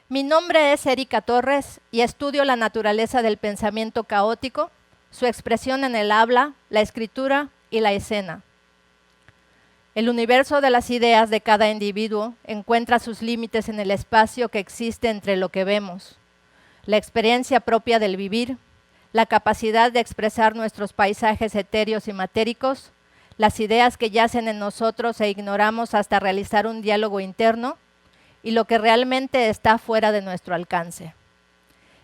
Mi nombre es Erika Torres y estudio la naturaleza del pensamiento caótico, su expresión en el habla, la escritura y la escena. El universo de las ideas de cada individuo encuentra sus límites en el espacio que existe entre lo que vemos, la experiencia propia del vivir, la capacidad de expresar nuestros paisajes etéreos y matéricos, las ideas que yacen en nosotros e ignoramos hasta realizar un diálogo interno, y lo que realmente está fuera de nuestro alcance.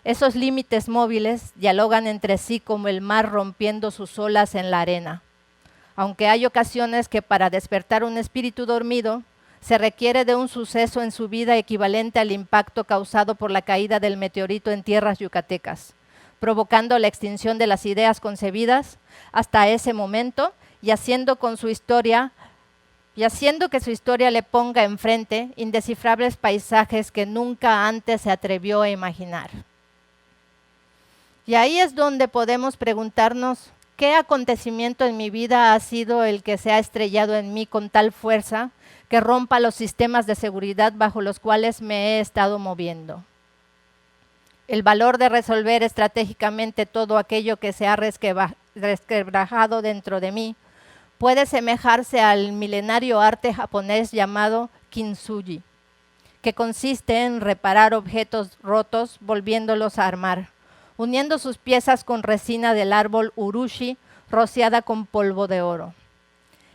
Esos límites móviles dialogan entre sí como el mar rompiendo sus olas en la arena. Aunque hay ocasiones que para despertar un espíritu dormido se requiere de un suceso en su vida equivalente al impacto causado por la caída del meteorito en tierras yucatecas, provocando la extinción de las ideas concebidas hasta ese momento y haciendo que su historia le ponga enfrente indescifrables paisajes que nunca antes se atrevió a imaginar. Y ahí es donde podemos preguntarnos, ¿qué acontecimiento en mi vida ha sido el que se ha estrellado en mí con tal fuerza que rompa los sistemas de seguridad bajo los cuales me he estado moviendo? El valor de resolver estratégicamente todo aquello que se ha resquebrajado dentro de mí puede semejarse al milenario arte japonés llamado kintsugi, que consiste en reparar objetos rotos volviéndolos a armar, uniendo sus piezas con resina del árbol urushi rociada con polvo de oro.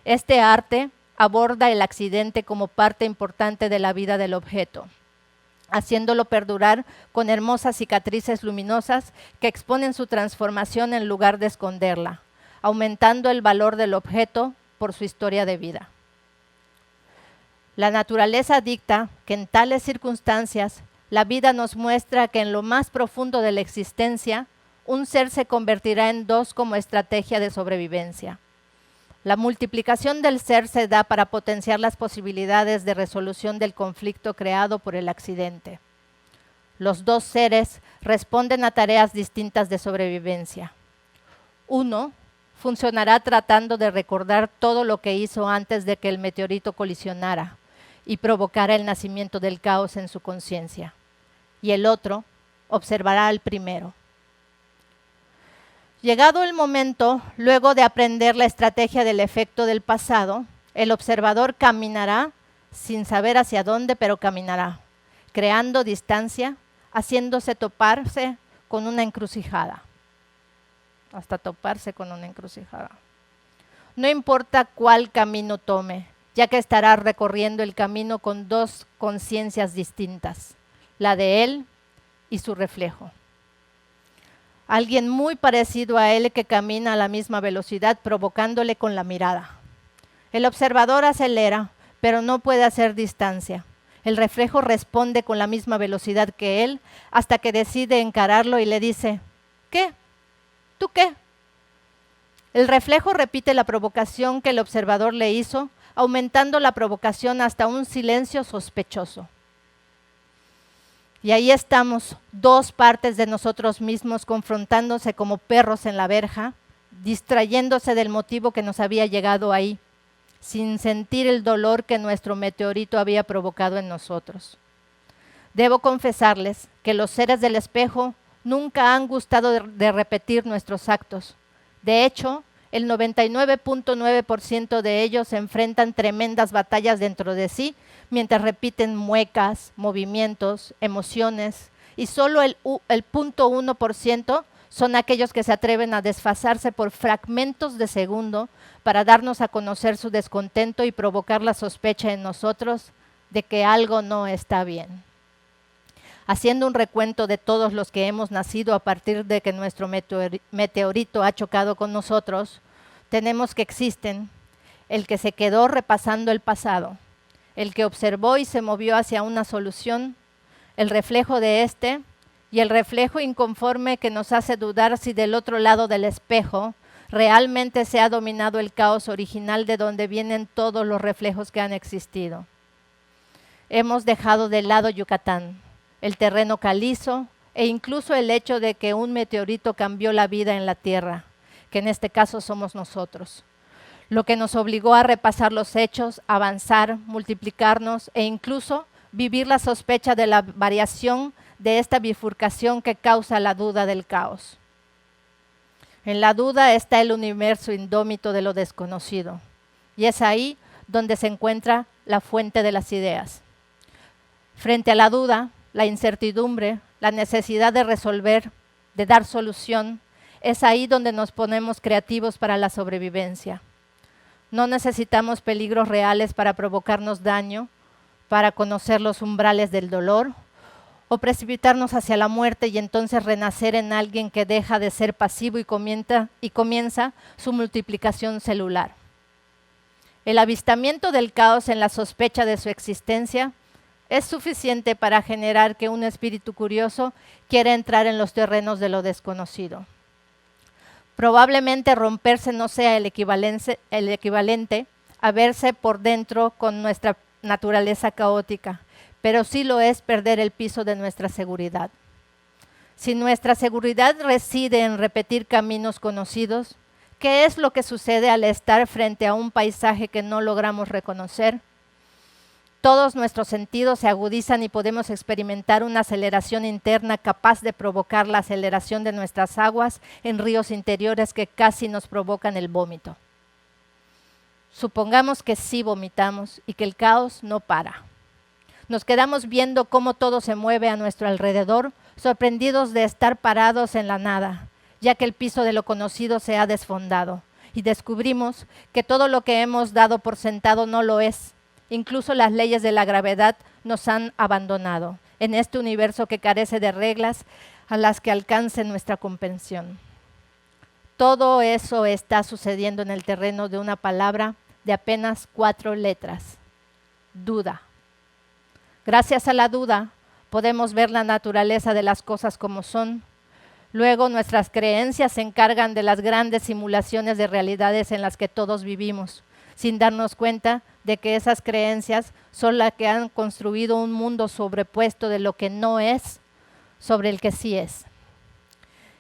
Este arte aborda el accidente como parte importante de la vida del objeto, haciéndolo perdurar con hermosas cicatrices luminosas que exponen su transformación en lugar de esconderla, aumentando el valor del objeto por su historia de vida. La naturaleza dicta que en tales circunstancias la vida nos muestra que en lo más profundo de la existencia un ser se convertirá en dos como estrategia de sobrevivencia. La multiplicación del ser se da para potenciar las posibilidades de resolución del conflicto creado por el accidente. Los dos seres responden a tareas distintas de sobrevivencia. Uno funcionará tratando de recordar todo lo que hizo antes de que el meteorito colisionara y provocara el nacimiento del caos en su conciencia. Y el otro observará al primero. Llegado el momento, luego de aprender la estrategia del efecto del pasado, el observador caminará sin saber hacia dónde, pero caminará, creando distancia, haciéndose toparse con una encrucijada. Hasta toparse con una encrucijada. No importa cuál camino tome, ya que estará recorriendo el camino con dos conciencias distintas, la de él y su reflejo. Alguien muy parecido a él que camina a la misma velocidad, provocándole con la mirada. El observador acelera, pero no puede hacer distancia. El reflejo responde con la misma velocidad que él, hasta que decide encararlo y le dice, ¿qué? ¿Tú qué? El reflejo repite la provocación que el observador le hizo, aumentando la provocación hasta un silencio sospechoso. Y ahí estamos, dos partes de nosotros mismos confrontándose como perros en la verja, distrayéndose del motivo que nos había llegado ahí, sin sentir el dolor que nuestro meteorito había provocado en nosotros. Debo confesarles que los seres del espejo nunca han gustado de repetir nuestros actos. De hecho, el 99.9% de ellos enfrentan tremendas batallas dentro de sí, mientras repiten muecas, movimientos, emociones, y solo el 0.1% son aquellos que se atreven a desfasarse por fragmentos de segundo para darnos a conocer su descontento y provocar la sospecha en nosotros de que algo no está bien. Haciendo un recuento de todos los que hemos nacido a partir de que nuestro meteorito ha chocado con nosotros, tenemos que existen el que se quedó repasando el pasado, el que observó y se movió hacia una solución, el reflejo de este y el reflejo inconforme que nos hace dudar si del otro lado del espejo realmente se ha dominado el caos original de donde vienen todos los reflejos que han existido. hemos dejado de lado Yucatán, el terreno calizo e incluso el hecho de que un meteorito cambió la vida en la Tierra, que en este caso somos nosotros, lo que nos obligó a repasar los hechos, avanzar, multiplicarnos e incluso vivir la sospecha de la variación de esta bifurcación que causa la duda del caos. En la duda está el universo indómito de lo desconocido, y es ahí donde se encuentra la fuente de las ideas. Frente a la duda, la incertidumbre, la necesidad de resolver, de dar solución, es ahí donde nos ponemos creativos para la sobrevivencia. No necesitamos peligros reales para provocarnos daño, para conocer los umbrales del dolor o precipitarnos hacia la muerte y entonces renacer en alguien que deja de ser pasivo y comienza su multiplicación celular. El avistamiento del caos en la sospecha de su existencia es suficiente para generar que un espíritu curioso quiera entrar en los terrenos de lo desconocido. Probablemente romperse no sea el equivalente a verse por dentro con nuestra naturaleza caótica, pero sí lo es perder el piso de nuestra seguridad. Si nuestra seguridad reside en repetir caminos conocidos, ¿qué es lo que sucede al estar frente a un paisaje que no logramos reconocer? Todos nuestros sentidos se agudizan y podemos experimentar una aceleración interna capaz de provocar la aceleración de nuestras aguas en ríos interiores que casi nos provocan el vómito. Supongamos que sí vomitamos y que el caos no para. Nos quedamos viendo cómo todo se mueve a nuestro alrededor, sorprendidos de estar parados en la nada, ya que el piso de lo conocido se ha desfondado, y descubrimos que todo lo que hemos dado por sentado no lo es. Incluso las leyes de la gravedad nos han abandonado en este universo que carece de reglas a las que alcance nuestra comprensión. Todo eso está sucediendo en el terreno de una palabra de apenas 4 letras: duda. Gracias a la duda podemos ver la naturaleza de las cosas como son. Luego nuestras creencias se encargan de las grandes simulaciones de realidades en las que todos vivimos, sin darnos cuenta de que esas creencias son las que han construido un mundo sobrepuesto de lo que no es sobre el que sí es.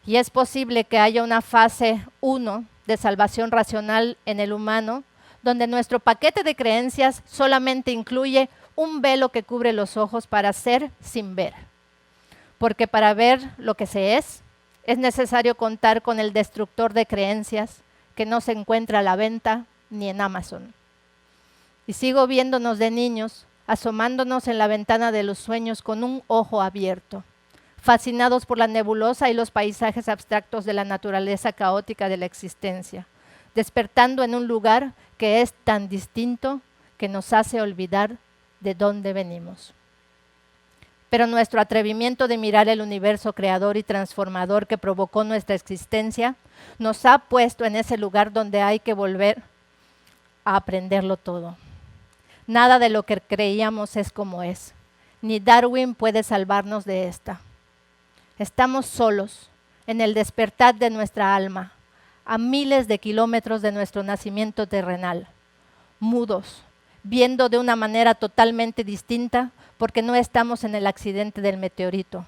Y es posible que haya una fase 1 de salvación racional en el humano, donde nuestro paquete de creencias solamente incluye un velo que cubre los ojos para ser sin ver. Porque para ver lo que se es necesario contar con el destructor de creencias que no se encuentra a la venta ni en Amazon. Y sigo viéndonos de niños, asomándonos en la ventana de los sueños con un ojo abierto, fascinados por la nebulosa y los paisajes abstractos de la naturaleza caótica de la existencia, despertando en un lugar que es tan distinto que nos hace olvidar de dónde venimos. Pero nuestro atrevimiento de mirar el universo creador y transformador que provocó nuestra existencia nos ha puesto en ese lugar donde hay que volver a aprenderlo todo. Nada de lo que creíamos es como es. Ni Darwin puede salvarnos de esta. Estamos solos en el despertar de nuestra alma, a miles de kilómetros de nuestro nacimiento terrenal, mudos, viendo de una manera totalmente distinta porque no estamos en el accidente del meteorito.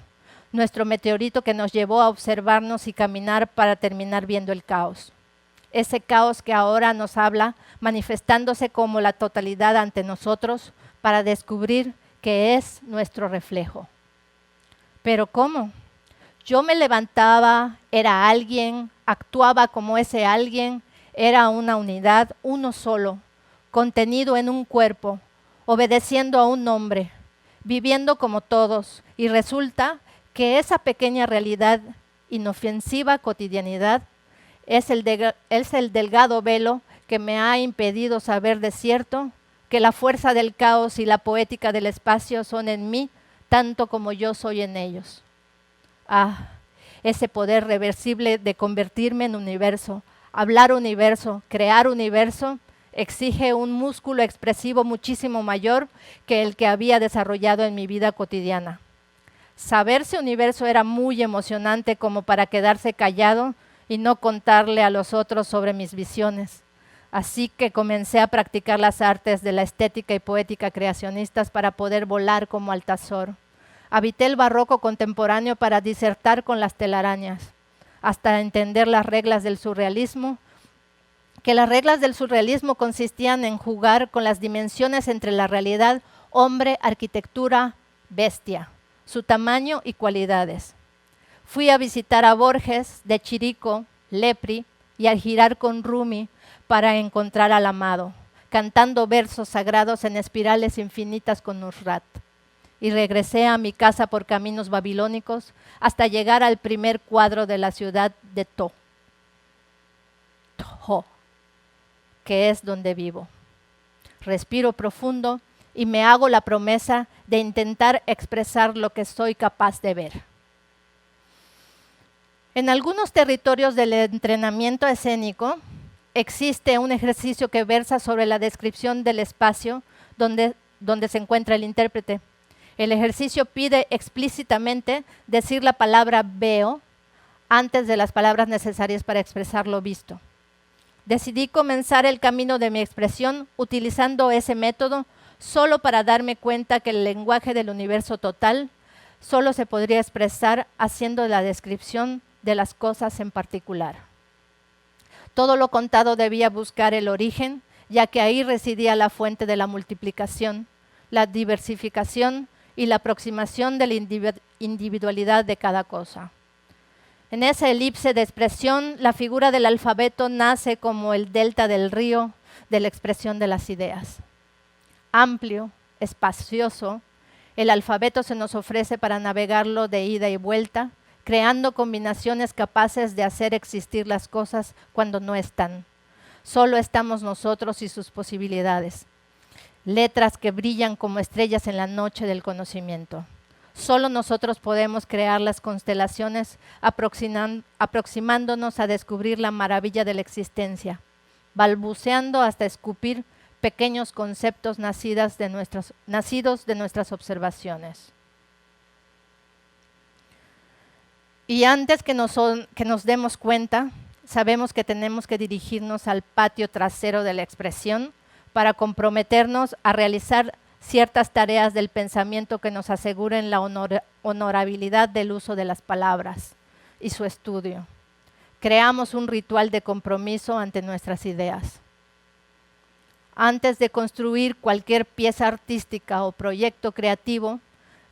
Nuestro meteorito que nos llevó a observarnos y caminar para terminar viendo el caos. Ese caos que ahora nos habla, manifestándose como la totalidad ante nosotros para descubrir que es nuestro reflejo. ¿Pero cómo? Yo me levantaba, era alguien, actuaba como ese alguien, era una unidad, uno solo, contenido en un cuerpo, obedeciendo a un hombre, viviendo como todos, y resulta que esa pequeña realidad, inofensiva cotidianidad, es el delgado velo que me ha impedido saber de cierto que la fuerza del caos y la poética del espacio son en mí tanto como yo soy en ellos. Ah, ese poder reversible de convertirme en universo, hablar universo, crear universo, exige un músculo expresivo muchísimo mayor que el que había desarrollado en mi vida cotidiana. Saberse universo era muy emocionante como para quedarse callado y no contarle a los otros sobre mis visiones. Así que comencé a practicar las artes de la estética y poética creacionistas para poder volar como Altazor. Habité el barroco contemporáneo para disertar con las telarañas, hasta entender las reglas del surrealismo, que las reglas del surrealismo consistían en jugar con las dimensiones entre la realidad, hombre, arquitectura, bestia, su tamaño y cualidades. Fui a visitar a Borges, de Chirico, Lepri y a girar con Rumi para encontrar al amado, cantando versos sagrados en espirales infinitas con Nusrat. Y regresé a mi casa por caminos babilónicos hasta llegar al primer cuadro de la ciudad de Toho, que es donde vivo. Respiro profundo y me hago la promesa de intentar expresar lo que soy capaz de ver. En algunos territorios del entrenamiento escénico existe un ejercicio que versa sobre la descripción del espacio donde se encuentra el intérprete. El ejercicio pide explícitamente decir la palabra veo antes de las palabras necesarias para expresar lo visto. Decidí comenzar el camino de mi expresión utilizando ese método solo para darme cuenta que el lenguaje del universo total solo se podría expresar haciendo la descripción de las cosas en particular. Todo lo contado debía buscar el origen, ya que ahí residía la fuente de la multiplicación, la diversificación y la aproximación de la individualidad de cada cosa. En esa elipse de expresión, la figura del alfabeto nace como el delta del río de la expresión de las ideas. Amplio, espacioso, el alfabeto se nos ofrece para navegarlo de ida y vuelta, creando combinaciones capaces de hacer existir las cosas cuando no están. Solo estamos nosotros y sus posibilidades. Letras que brillan como estrellas en la noche del conocimiento. Solo nosotros podemos crear las constelaciones aproximándonos a descubrir la maravilla de la existencia, balbuceando hasta escupir pequeños conceptos nacidos de nuestras observaciones. Y antes que nos demos cuenta, sabemos que tenemos que dirigirnos al patio trasero de la expresión para comprometernos a realizar ciertas tareas del pensamiento que nos aseguren la honorabilidad del uso de las palabras y su estudio. Creamos un ritual de compromiso ante nuestras ideas. Antes de construir cualquier pieza artística o proyecto creativo,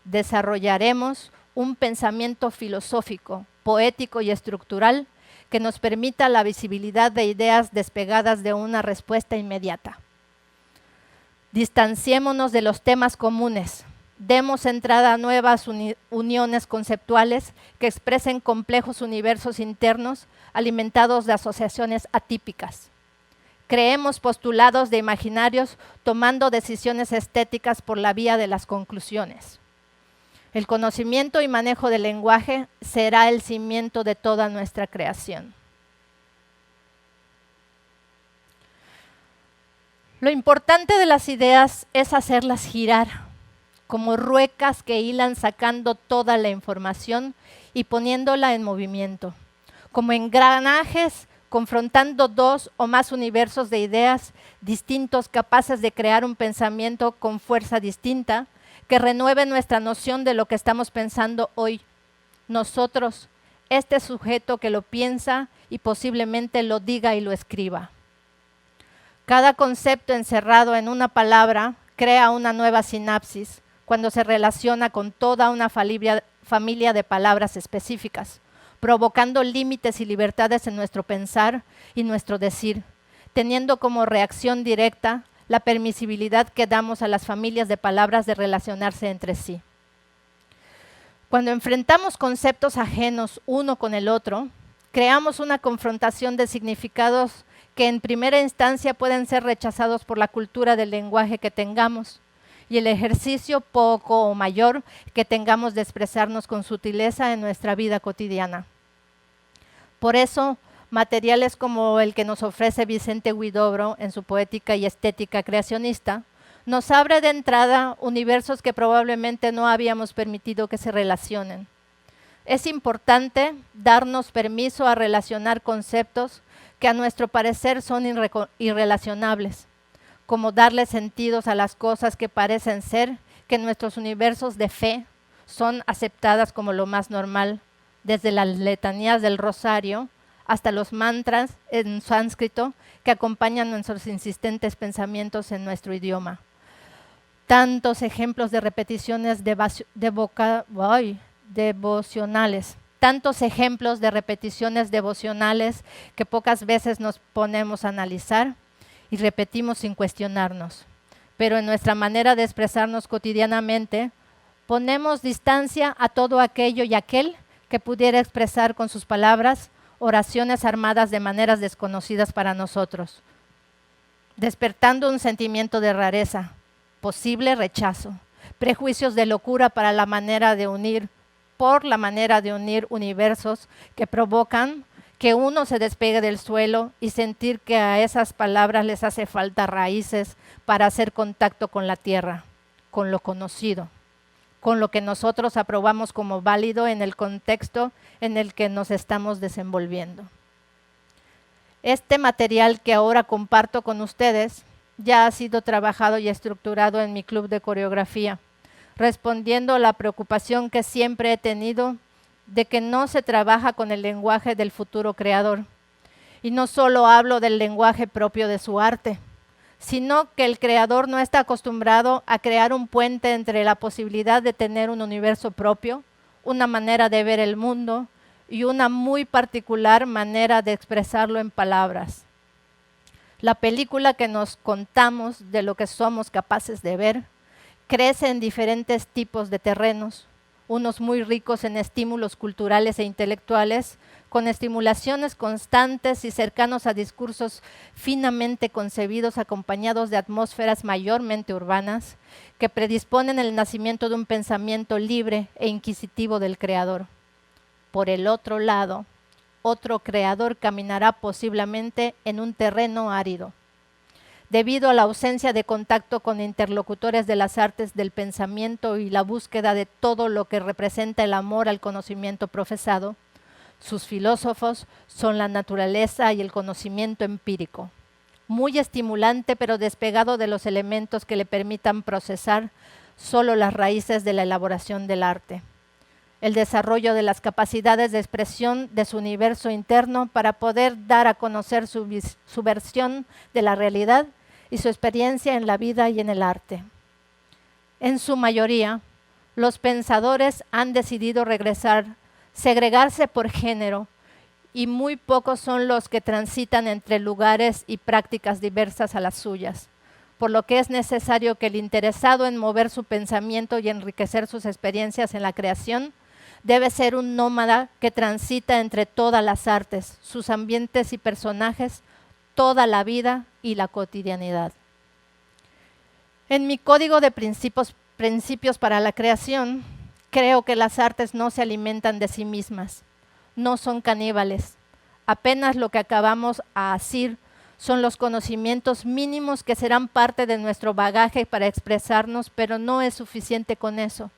desarrollaremos un pensamiento filosófico, poético y estructural que nos permita la visibilidad de ideas despegadas de una respuesta inmediata. Distanciémonos de los temas comunes, demos entrada a nuevas uniones conceptuales que expresen complejos universos internos alimentados de asociaciones atípicas. Creemos postulados de imaginarios tomando decisiones estéticas por la vía de las conclusiones. El conocimiento y manejo del lenguaje será el cimiento de toda nuestra creación. Lo importante de las ideas es hacerlas girar, como ruecas que hilan sacando toda la información y poniéndola en movimiento, como engranajes confrontando dos o más universos de ideas distintos capaces de crear un pensamiento con fuerza distinta que renueve nuestra noción de lo que estamos pensando hoy. Nosotros, este sujeto que lo piensa y posiblemente lo diga y lo escriba. Cada concepto encerrado en una palabra crea una nueva sinapsis cuando se relaciona con toda una familia de palabras específicas, provocando límites y libertades en nuestro pensar y nuestro decir, teniendo como reacción directa la permisibilidad que damos a las familias de palabras de relacionarse entre sí. Cuando enfrentamos conceptos ajenos uno con el otro, creamos una confrontación de significados que en primera instancia pueden ser rechazados por la cultura del lenguaje que tengamos y el ejercicio poco o mayor que tengamos de expresarnos con sutileza en nuestra vida cotidiana. Por eso, materiales como el que nos ofrece Vicente Huidobro en su poética y estética creacionista, nos abre de entrada universos que probablemente no habíamos permitido que se relacionen. Es importante darnos permiso a relacionar conceptos que a nuestro parecer son irrelacionables, como darle sentidos a las cosas que parecen ser, que nuestros universos de fe son aceptadas como lo más normal, desde las letanías del rosario hasta los mantras en sánscrito que acompañan nuestros insistentes pensamientos en nuestro idioma. Tantos ejemplos de repeticiones devocionales, tantos ejemplos de repeticiones devocionales que pocas veces nos ponemos a analizar y repetimos sin cuestionarnos. Pero en nuestra manera de expresarnos cotidianamente, ponemos distancia a todo aquello y aquel que pudiera expresar con sus palabras oraciones armadas de maneras desconocidas para nosotros, despertando un sentimiento de rareza, posible rechazo, prejuicios de locura para la manera de unir, por la manera de unir universos que provocan que uno se despegue del suelo y sentir que a esas palabras les hace falta raíces para hacer contacto con la tierra, con lo conocido, con lo que nosotros aprobamos como válido en el contexto en el que nos estamos desenvolviendo. Este material que ahora comparto con ustedes ya ha sido trabajado y estructurado en mi club de coreografía, respondiendo a la preocupación que siempre he tenido de que no se trabaja con el lenguaje del futuro creador. Y no solo hablo del lenguaje propio de su arte, sino que el creador no está acostumbrado a crear un puente entre la posibilidad de tener un universo propio, una manera de ver el mundo y una muy particular manera de expresarlo en palabras. La película que nos contamos de lo que somos capaces de ver crece en diferentes tipos de terrenos, unos muy ricos en estímulos culturales e intelectuales, con estimulaciones constantes y cercanos a discursos finamente concebidos acompañados de atmósferas mayormente urbanas, que predisponen el nacimiento de un pensamiento libre e inquisitivo del creador. Por el otro lado, otro creador caminará posiblemente en un terreno árido, debido a la ausencia de contacto con interlocutores de las artes del pensamiento y la búsqueda de todo lo que representa el amor al conocimiento profesado. Sus filósofos son la naturaleza y el conocimiento empírico, muy estimulante pero despegado de los elementos que le permitan procesar solo las raíces de la elaboración del arte. El desarrollo de las capacidades de expresión de su universo interno para poder dar a conocer su versión de la realidad y su experiencia en la vida y en el arte. En su mayoría, los pensadores han decidido segregarse por género, y muy pocos son los que transitan entre lugares y prácticas diversas a las suyas, por lo que es necesario que el interesado en mover su pensamiento y enriquecer sus experiencias en la creación debe ser un nómada que transita entre todas las artes, sus ambientes y personajes, toda la vida y la cotidianidad. En mi código de principios para la creación, creo que las artes no se alimentan de sí mismas, no son caníbales. Apenas lo que acabamos a asir son los conocimientos mínimos que serán parte de nuestro bagaje para expresarnos, pero no es suficiente con eso.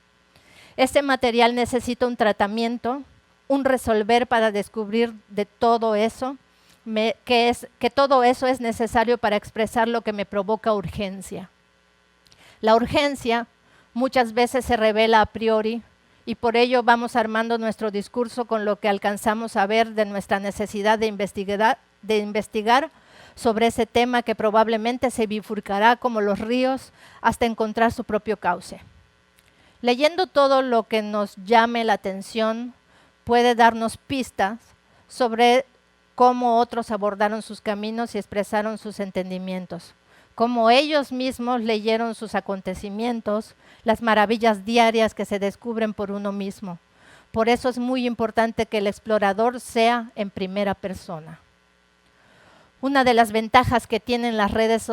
Este material necesita un tratamiento, un resolver para descubrir de todo eso, que todo eso es necesario para expresar lo que me provoca urgencia. La urgencia muchas veces se revela a priori y por ello vamos armando nuestro discurso con lo que alcanzamos a ver de nuestra necesidad de investigar sobre ese tema que probablemente se bifurcará como los ríos hasta encontrar su propio cauce. Leyendo todo lo que nos llame la atención puede darnos pistas sobre cómo otros abordaron sus caminos y expresaron sus entendimientos, cómo ellos mismos leyeron sus acontecimientos, las maravillas diarias que se descubren por uno mismo. Por eso es muy importante que el explorador sea en primera persona. Una de las desventajas que tienen las redes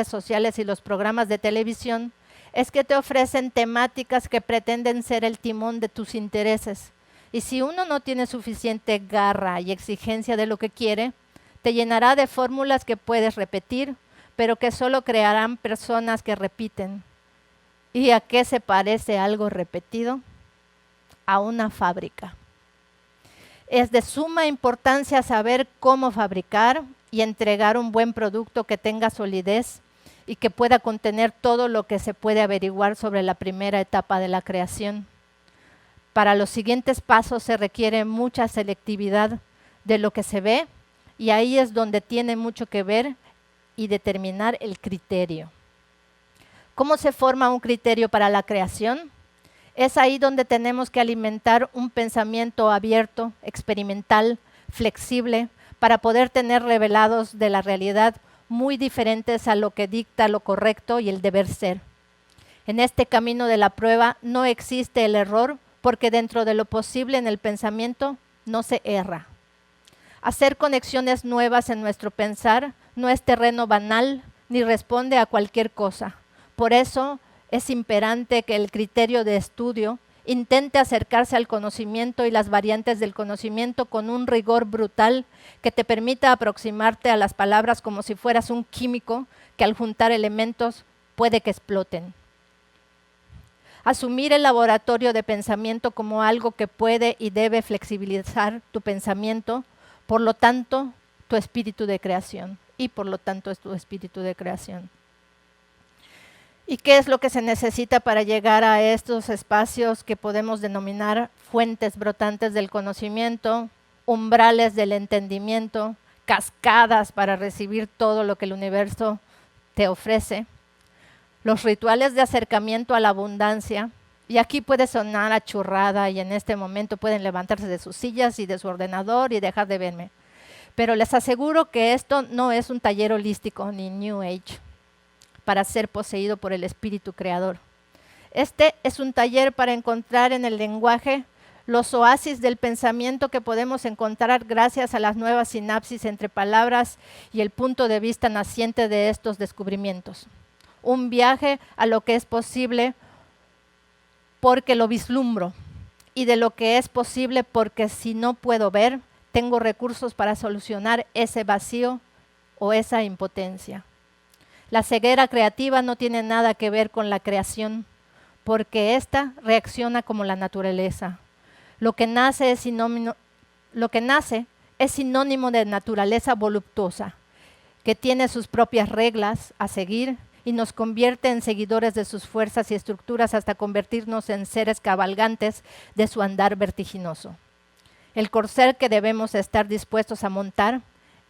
sociales y los programas de televisión es que te ofrecen temáticas que pretenden ser el timón de tus intereses. Y si uno no tiene suficiente garra y exigencia de lo que quiere, te llenará de fórmulas que puedes repetir, pero que solo crearán personas que repiten. ¿Y a qué se parece algo repetido? A una fábrica. Es de suma importancia saber cómo fabricar y entregar un buen producto que tenga solidez y que pueda contener todo lo que se puede averiguar sobre la primera etapa de la creación. Para los siguientes pasos se requiere mucha selectividad de lo que se ve, y ahí es donde tiene mucho que ver y determinar el criterio. ¿Cómo se forma un criterio para la creación? Es ahí donde tenemos que alimentar un pensamiento abierto, experimental, flexible, para poder tener revelados de la realidad muy diferentes a lo que dicta lo correcto y el deber ser. En este camino de la prueba no existe el error, porque dentro de lo posible en el pensamiento no se erra. Hacer conexiones nuevas en nuestro pensar no es terreno banal ni responde a cualquier cosa. Por eso es imperante que el criterio de estudio intente acercarse al conocimiento y las variantes del conocimiento con un rigor brutal que te permita aproximarte a las palabras como si fueras un químico que al juntar elementos puede que exploten. Asumir el laboratorio de pensamiento como algo que puede y debe flexibilizar tu pensamiento, por lo tanto, tu espíritu de creación. Y por lo tanto es tu espíritu de creación. ¿Y qué es lo que se necesita para llegar a estos espacios que podemos denominar fuentes brotantes del conocimiento, umbrales del entendimiento, cascadas para recibir todo lo que el universo te ofrece? Los rituales de acercamiento a la abundancia, y aquí puede sonar a churrada y en este momento pueden levantarse de sus sillas y de su ordenador y dejar de verme. Pero les aseguro que esto no es un taller holístico ni New Age para ser poseído por el espíritu creador. Este es un taller para encontrar en el lenguaje los oasis del pensamiento que podemos encontrar gracias a las nuevas sinapsis entre palabras y el punto de vista naciente de estos descubrimientos. Un viaje a lo que es posible porque lo vislumbro, y de lo que es posible porque si no puedo ver, tengo recursos para solucionar ese vacío o esa impotencia. La ceguera creativa no tiene nada que ver con la creación, porque ésta reacciona como la naturaleza. Lo que nace es sinónimo de naturaleza voluptuosa, que tiene sus propias reglas a seguir y nos convierte en seguidores de sus fuerzas y estructuras hasta convertirnos en seres cabalgantes de su andar vertiginoso. El corcel que debemos estar dispuestos a montar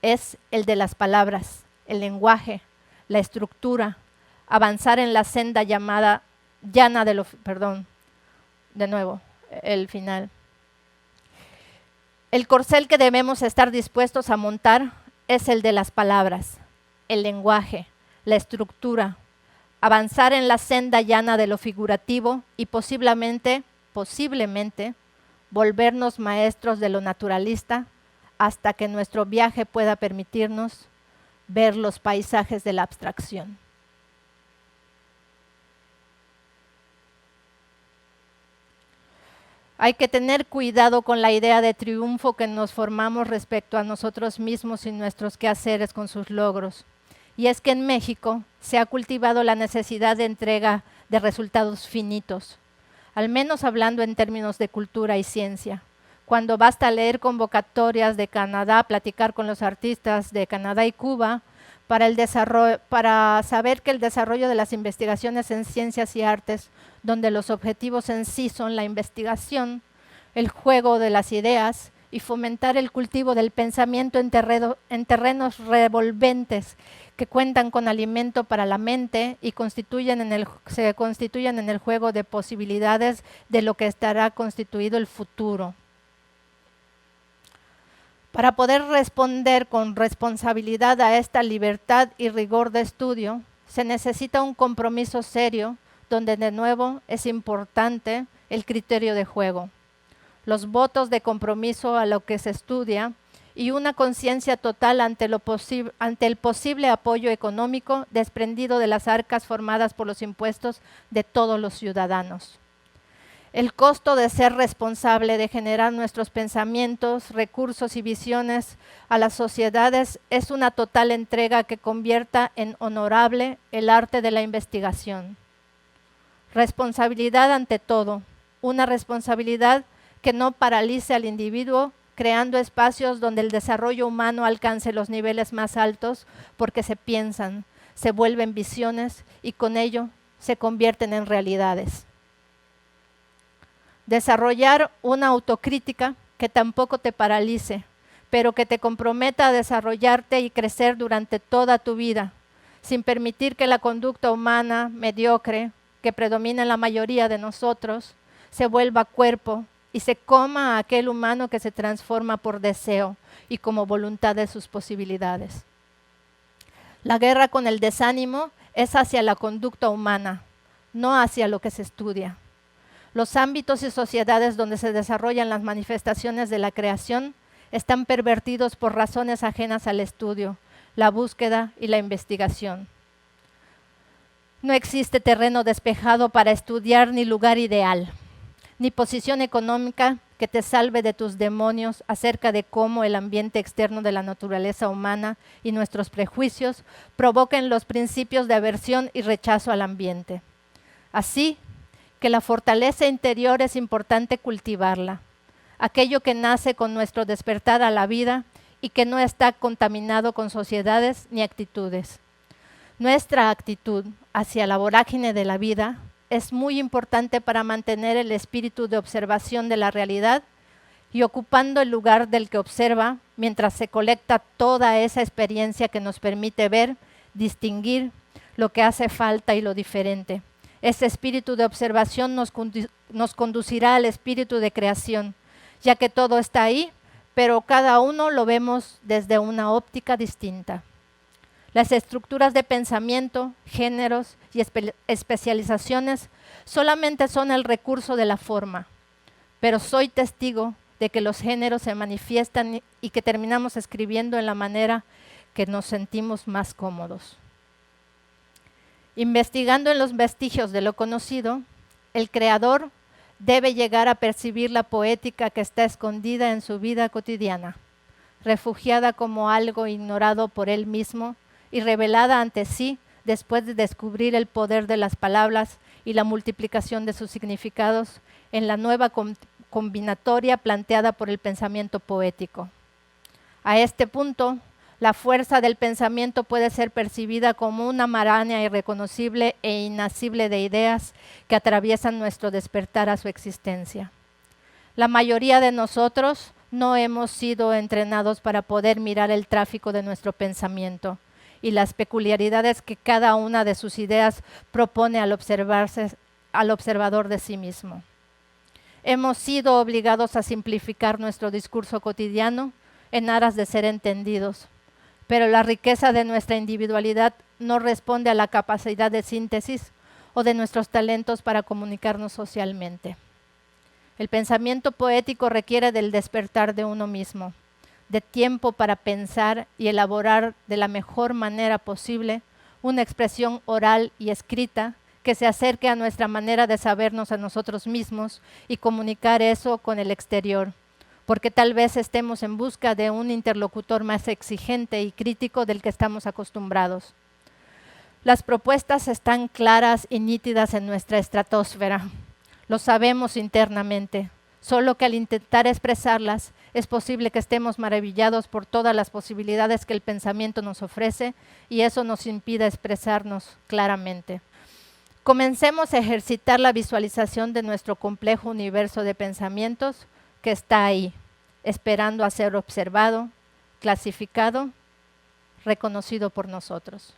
es el de las palabras, el lenguaje, la estructura, avanzar en la senda llana de lo... Perdón, de nuevo, el final. El corcel que debemos estar dispuestos a montar es el de las palabras, el lenguaje, la estructura, avanzar en la senda llana de lo figurativo y posiblemente, volvernos maestros de lo naturalista hasta que nuestro viaje pueda permitirnos ver los paisajes de la abstracción. Hay que tener cuidado con la idea de triunfo que nos formamos respecto a nosotros mismos y nuestros quehaceres con sus logros. Y es que en México se ha cultivado la necesidad de entrega de resultados finitos, al menos hablando en términos de cultura y ciencia. Cuando basta leer convocatorias de Canadá, platicar con los artistas de Canadá y Cuba, para saber que el desarrollo de las investigaciones en ciencias y artes, donde los objetivos en sí son la investigación, el juego de las ideas y fomentar el cultivo del pensamiento en terrenos revolventes que cuentan con alimento para la mente y se constituyen en el juego de posibilidades de lo que estará constituido el futuro. Para poder responder con responsabilidad a esta libertad y rigor de estudio, se necesita un compromiso serio, donde de nuevo es importante el criterio de juego, los votos de compromiso a lo que se estudia y una conciencia total ante el posible apoyo económico desprendido de las arcas formadas por los impuestos de todos los ciudadanos. El costo de ser responsable de generar nuestros pensamientos, recursos y visiones a las sociedades es una total entrega que convierta en honorable el arte de la investigación. Responsabilidad ante todo, una responsabilidad que no paralice al individuo creando espacios donde el desarrollo humano alcance los niveles más altos porque se piensan, se vuelven visiones y con ello se convierten en realidades. Desarrollar una autocrítica que tampoco te paralice, pero que te comprometa a desarrollarte y crecer durante toda tu vida, sin permitir que la conducta humana mediocre que predomina en la mayoría de nosotros se vuelva cuerpo y se coma a aquel humano que se transforma por deseo y como voluntad de sus posibilidades. La guerra con el desánimo es hacia la conducta humana, no hacia lo que se estudia. Los ámbitos y sociedades donde se desarrollan las manifestaciones de la creación están pervertidos por razones ajenas al estudio, la búsqueda y la investigación. No existe terreno despejado para estudiar ni lugar ideal, ni posición económica que te salve de tus demonios acerca de cómo el ambiente externo de la naturaleza humana y nuestros prejuicios provoquen los principios de aversión y rechazo al ambiente. Así que la fortaleza interior es importante cultivarla, aquello que nace con nuestro despertar a la vida y que no está contaminado con sociedades ni actitudes. Nuestra actitud hacia la vorágine de la vida es muy importante para mantener el espíritu de observación de la realidad y ocupando el lugar del que observa mientras se colecta toda esa experiencia que nos permite ver, distinguir lo que hace falta y lo diferente. Ese espíritu de observación nos conducirá al espíritu de creación, ya que todo está ahí, pero cada uno lo vemos desde una óptica distinta. Las estructuras de pensamiento, géneros y especializaciones solamente son el recurso de la forma, pero soy testigo de que los géneros se manifiestan y que terminamos escribiendo en la manera que nos sentimos más cómodos. Investigando en los vestigios de lo conocido, el creador debe llegar a percibir la poética que está escondida en su vida cotidiana, refugiada como algo ignorado por él mismo y revelada ante sí después de descubrir el poder de las palabras y la multiplicación de sus significados en la nueva combinatoria planteada por el pensamiento poético. A este punto, la fuerza del pensamiento puede ser percibida como una maraña irreconocible e inasible de ideas que atraviesan nuestro despertar a su existencia. La mayoría de nosotros no hemos sido entrenados para poder mirar el tráfico de nuestro pensamiento y las peculiaridades que cada una de sus ideas propone al observador de sí mismo. Hemos sido obligados a simplificar nuestro discurso cotidiano en aras de ser entendidos, pero la riqueza de nuestra individualidad no responde a la capacidad de síntesis o de nuestros talentos para comunicarnos socialmente. El pensamiento poético requiere del despertar de uno mismo, de tiempo para pensar y elaborar de la mejor manera posible una expresión oral y escrita que se acerque a nuestra manera de sabernos a nosotros mismos y comunicar eso con el exterior, porque tal vez estemos en busca de un interlocutor más exigente y crítico del que estamos acostumbrados. Las propuestas están claras y nítidas en nuestra estratosfera. Lo sabemos internamente, solo que al intentar expresarlas es posible que estemos maravillados por todas las posibilidades que el pensamiento nos ofrece y eso nos impide expresarnos claramente. Comencemos a ejercitar la visualización de nuestro complejo universo de pensamientos que está ahí, esperando a ser observado, clasificado, reconocido por nosotros.